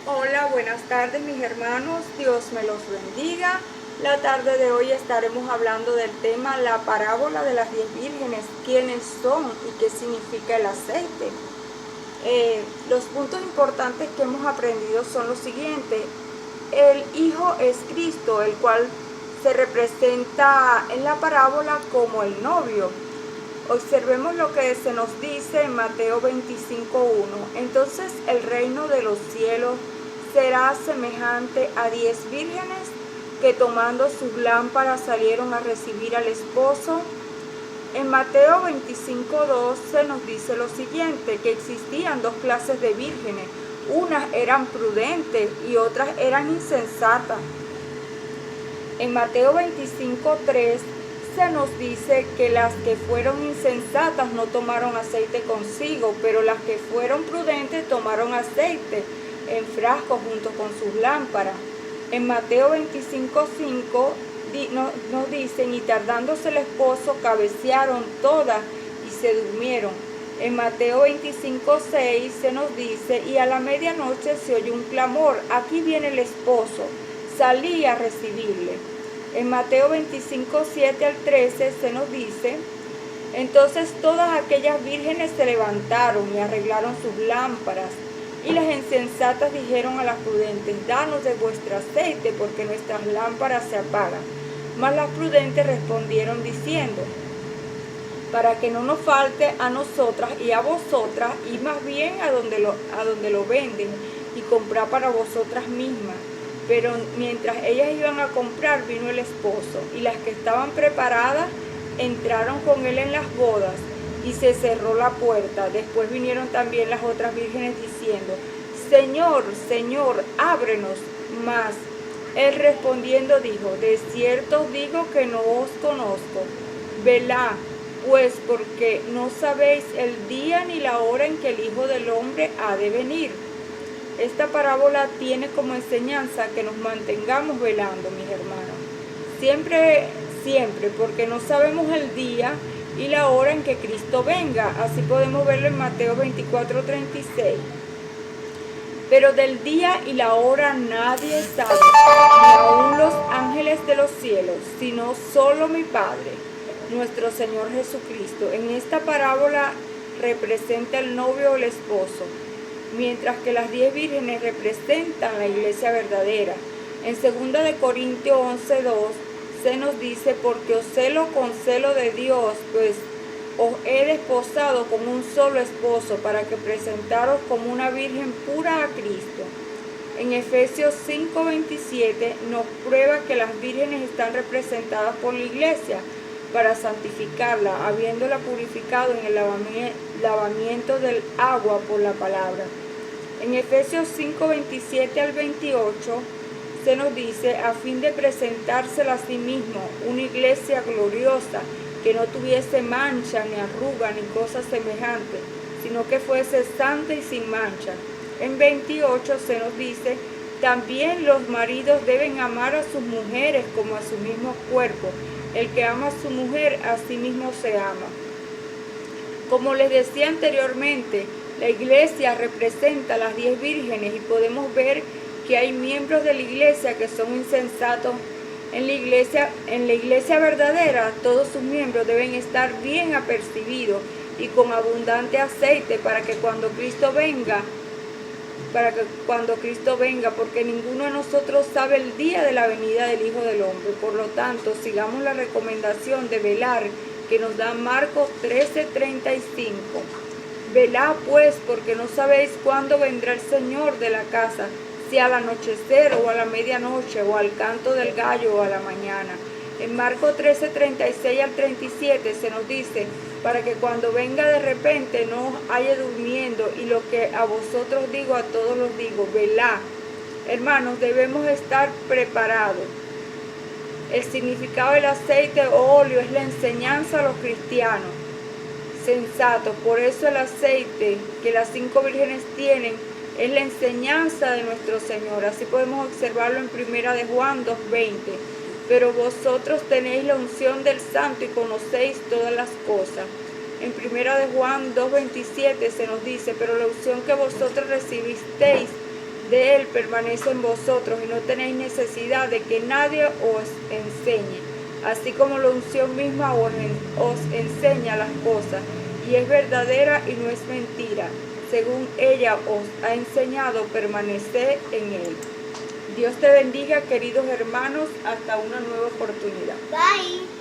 Hola, buenas tardes mis hermanos, Dios me los bendiga. La tarde de hoy estaremos hablando del tema la parábola de las 10 vírgenes, quiénes son y qué significa el aceite. Los puntos importantes que hemos aprendido son los siguientes. El Hijo es Cristo, el cual se representa en la parábola como el novio. Observemos lo que se nos dice en Mateo 25:1. Entonces el reino de los cielos será semejante a 10 vírgenes que tomando sus lámparas salieron a recibir al esposo. En Mateo 25:2 se nos dice lo siguiente, que existían dos clases de vírgenes. Unas eran prudentes y otras eran insensatas. En Mateo 25:3 se nos dice que las que fueron insensatas no tomaron aceite consigo, pero las que fueron prudentes tomaron aceite en frascos junto con sus lámparas. En Mateo 25:5 nos dicen, y tardándose el esposo, cabecearon todas y se durmieron. En Mateo 25:6 se nos dice, y a la medianoche se oyó un clamor, aquí viene el esposo, salí a recibirle. En Mateo 25:7 al 13 se nos dice, entonces todas aquellas vírgenes se levantaron y arreglaron sus lámparas. Y las insensatas dijeron a las prudentes, danos de vuestro aceite, porque nuestras lámparas se apagan. Mas las prudentes respondieron diciendo, para que no nos falte a nosotras y a vosotras, y más bien a donde lo venden, y comprar para vosotras mismas. Pero mientras ellas iban a comprar, vino el esposo, y las que estaban preparadas entraron con él en las bodas, y se cerró la puerta. Después vinieron también las otras vírgenes diciendo, Señor, Señor, ábrenos. Mas él respondiendo dijo, de cierto os digo que no os conozco. Velad, pues, porque no sabéis el día ni la hora en que el Hijo del Hombre ha de venir. Esta parábola tiene como enseñanza que nos mantengamos velando, mis hermanos. Siempre, porque no sabemos el día y la hora en que Cristo venga. Así podemos verlo en Mateo 24:36. Pero del día y la hora nadie sabe, ni aun los ángeles de los cielos, sino solo mi Padre, nuestro Señor Jesucristo. En esta parábola representa el novio o el esposo, mientras que las 10 vírgenes representan la iglesia verdadera. En 2 Corintios 11:2 se nos dice, porque os celo con celo de Dios, pues os he desposado con un solo esposo, para que presentaros como una virgen pura a Cristo. En Efesios 5:27 nos prueba que las vírgenes están representadas por la iglesia para santificarla, habiéndola purificado en el lavamiento del agua por la palabra. En Efesios 5:27 al 28 se nos dice, a fin de presentársela a sí mismo, una iglesia gloriosa, que no tuviese mancha, ni arruga, ni cosa semejante, sino que fuese santa y sin mancha. En 28 se nos dice, también los maridos deben amar a sus mujeres como a su mismo cuerpo. El que ama a su mujer, a sí mismo se ama. Como les decía anteriormente, la iglesia representa a las 10 vírgenes y podemos ver que hay miembros de la iglesia que son insensatos. En la iglesia verdadera, todos sus miembros deben estar bien apercibidos y con abundante aceite para que cuando Cristo venga, porque ninguno de nosotros sabe el día de la venida del Hijo del Hombre. Por lo tanto, sigamos la recomendación de velar que nos da Marcos 13:35. Velad pues, porque no sabéis cuándo vendrá el Señor de la casa, si al anochecer o a la medianoche o al canto del gallo o a la mañana. En Marcos 13:36 al 37 se nos dice, para que cuando venga de repente no os haya durmiendo, y lo que a vosotros digo, a todos los digo, velad. Hermanos, debemos estar preparados. El significado del aceite o óleo es la enseñanza a los cristianos sensatos. Por eso el aceite que las 5 vírgenes tienen es la enseñanza de nuestro Señor. Así podemos observarlo en 1 Juan 2:20. Pero vosotros tenéis la unción del Santo y conocéis todas las cosas. En 1 Juan 2:27 se nos dice, pero la unción que vosotros recibisteis de Él permanece en vosotros y no tenéis necesidad de que nadie os enseñe, así como la unción misma os enseña las cosas, y es verdadera y no es mentira. Según ella os ha enseñado, permaneced en Él. Dios te bendiga, queridos hermanos, hasta una nueva oportunidad. Bye.